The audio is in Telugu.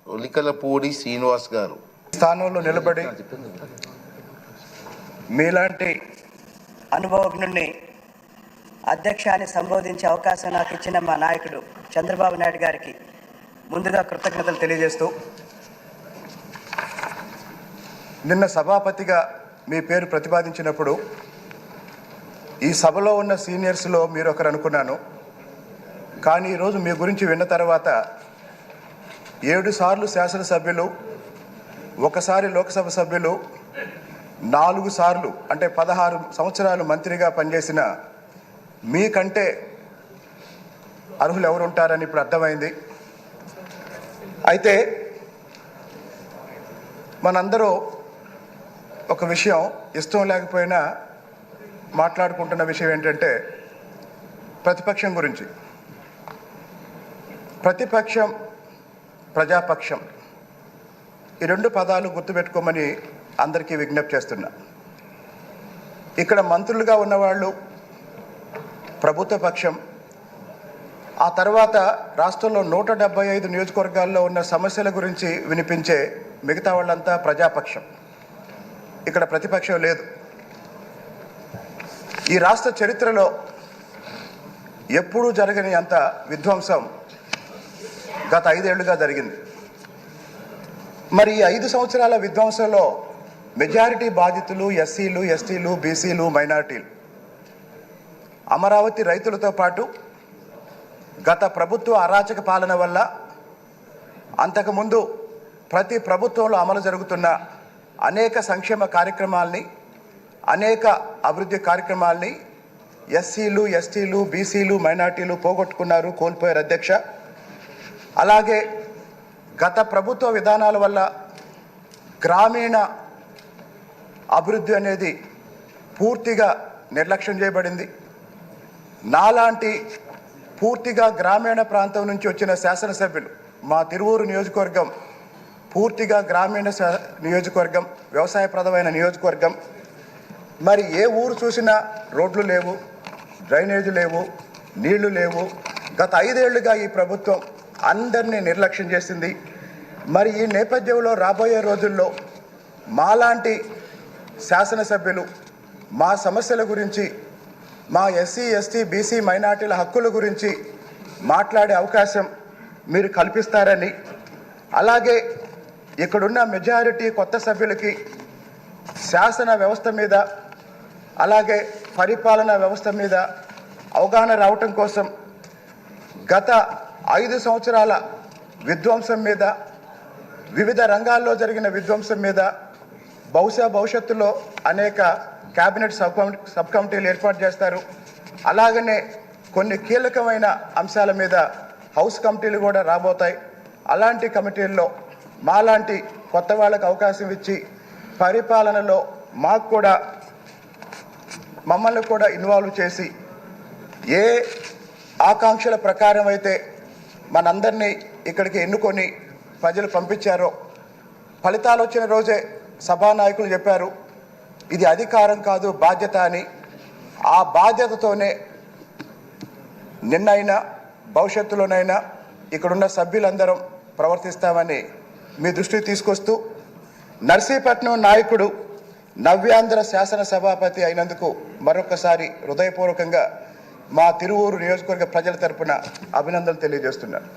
ఒలికలపూడి శ్రీనివాస్ గారు స్థానంలో నిలబడి మీలాంటి అనుభవజ్ఞుడిని అధ్యక్షాన్ని సంబోధించే అవకాశం నాకు ఇచ్చిన మా నాయకుడు చంద్రబాబు నాయుడు గారికి ముందుగా కృతజ్ఞతలు తెలియజేస్తూ, నిన్న సభాపతిగా మీ పేరు ప్రతిపాదించినప్పుడు ఈ సభలో ఉన్న సీనియర్స్లో మీరు ఒకరు అనుకున్నాను. కానీ ఈరోజు మీ గురించి విన్న తర్వాత 7 సార్లు శాసనసభ్యులు, ఒకసారి లోక్సభ సభ్యులు, 4 సార్లు అంటే 16 సంవత్సరాలు మంత్రిగా పనిచేసిన మీకంటే అర్హులు ఎవరు ఉంటారని ఇప్పుడు అర్థమైంది. అయితే మనందరూ ఒక విషయం ఇష్టం లేకపోయినా మాట్లాడుకుంటున్న విషయం ఏంటంటే ప్రతిపక్షం గురించి. ప్రతిపక్షం, ప్రజాపక్షం, ఈ 2 పదాలు గుర్తుపెట్టుకోమని అందరికీ విజ్ఞప్తి చేస్తున్నా. ఇక్కడ మంత్రులుగా ఉన్నవాళ్ళు ప్రభుత్వ పక్షం, ఆ తర్వాత రాష్ట్రంలో 175 నియోజకవర్గాల్లో ఉన్న సమస్యల గురించి వినిపించే మిగతా వాళ్ళంతా ప్రజాపక్షం. ఇక్కడ ప్రతిపక్షం లేదు. ఈ రాష్ట్ర చరిత్రలో ఎప్పుడూ జరగని అంత విధ్వంసం గత 5 ఏళ్లుగా జరిగింది. మరి ఈ 5 సంవత్సరాల విధ్వంసంలో మెజారిటీ బాధితులు ఎస్సీలు, ఎస్టీలు, బీసీలు, మైనారిటీలు. అమరావతి రైతులతో పాటు గత ప్రభుత్వ అరాచక పాలన వల్ల అంతకుముందు ప్రతి ప్రభుత్వంలో అమలు జరుగుతున్న అనేక సంక్షేమ కార్యక్రమాల్ని, అనేక అభివృద్ధి కార్యక్రమాల్ని ఎస్సీలు, ఎస్టీలు, బీసీలు, మైనారిటీలు పోగొట్టుకున్నారు, కోల్పోయారు అధ్యక్ష. అలాగే గత ప్రభుత్వ విధానాల వల్ల గ్రామీణ అభివృద్ధి అనేది పూర్తిగా నిర్లక్ష్యం చేయబడింది. నాలాంటి పూర్తిగా గ్రామీణ ప్రాంతం నుంచి వచ్చిన శాసనసభ్యులు, మా తిరువూరు నియోజకవర్గం పూర్తిగా గ్రామీణ నియోజకవర్గం, వ్యవసాయప్రదమైన నియోజకవర్గం. మరి ఏ ఊరు చూసినా రోడ్లు లేవు, డ్రైనేజీ లేవు, నీళ్లు లేవు. గత 5 ఏళ్లుగా ఈ ప్రభుత్వం అందరినీ నిర్లక్ష్యం చేసింది. మరి ఈ నేపథ్యంలో రాబోయే రోజుల్లో మాలాంటి శాసనసభ్యులు మా సమస్యల గురించి, మా ఎస్సీ, ఎస్టీ, బీసీ, మైనార్టీల హక్కుల గురించి మాట్లాడే అవకాశం మీరు కల్పిస్తారని, అలాగే ఇక్కడున్న మెజారిటీ కొత్త సభ్యులకి శాసన వ్యవస్థ మీద, అలాగే పరిపాలనా వ్యవస్థ మీద అవగాహన రావటం కోసం గత 5 సంవత్సరాల విధ్వంసం మీద, వివిధ రంగాల్లో జరిగిన విధ్వంసం మీద బహుశా భవిష్యత్తులో అనేక క్యాబినెట్ సబ్ కమిటీలు ఏర్పాటు చేస్తారు. అలాగనే కొన్ని కీలకమైన అంశాల మీద హౌస్ కమిటీలు కూడా రాబోతాయి. అలాంటి కమిటీల్లో మాలాంటి కొత్త వాళ్ళకు అవకాశం ఇచ్చి పరిపాలనలో మాకు కూడా, మమ్మల్ని కూడా ఇన్వాల్వ్ చేసి ఏ ఆకాంక్షల ప్రకారం అయితే మనందరినీ ఇక్కడికి ఎన్నుకొని ప్రజలు పంపించారో, ఫలితాలు వచ్చిన రోజే సభానాయకులు చెప్పారు ఇది అధికారం కాదు బాధ్యత అని. ఆ బాధ్యతతోనే నిన్నైనా భవిష్యత్తులోనైనా ఇక్కడున్న సభ్యులందరం ప్రవర్తిస్తామని మీ దృష్టికి తీసుకొస్తూ, నర్సీపట్నం నాయకుడు నవ్యాంధ్ర శాసన సభాపతి అయినందుకు మరొకసారి హృదయపూర్వకంగా మా తిరువూరు నియోజకవర్గ ప్రజల తరపున అభినందనలు తెలియజేస్తున్నాను.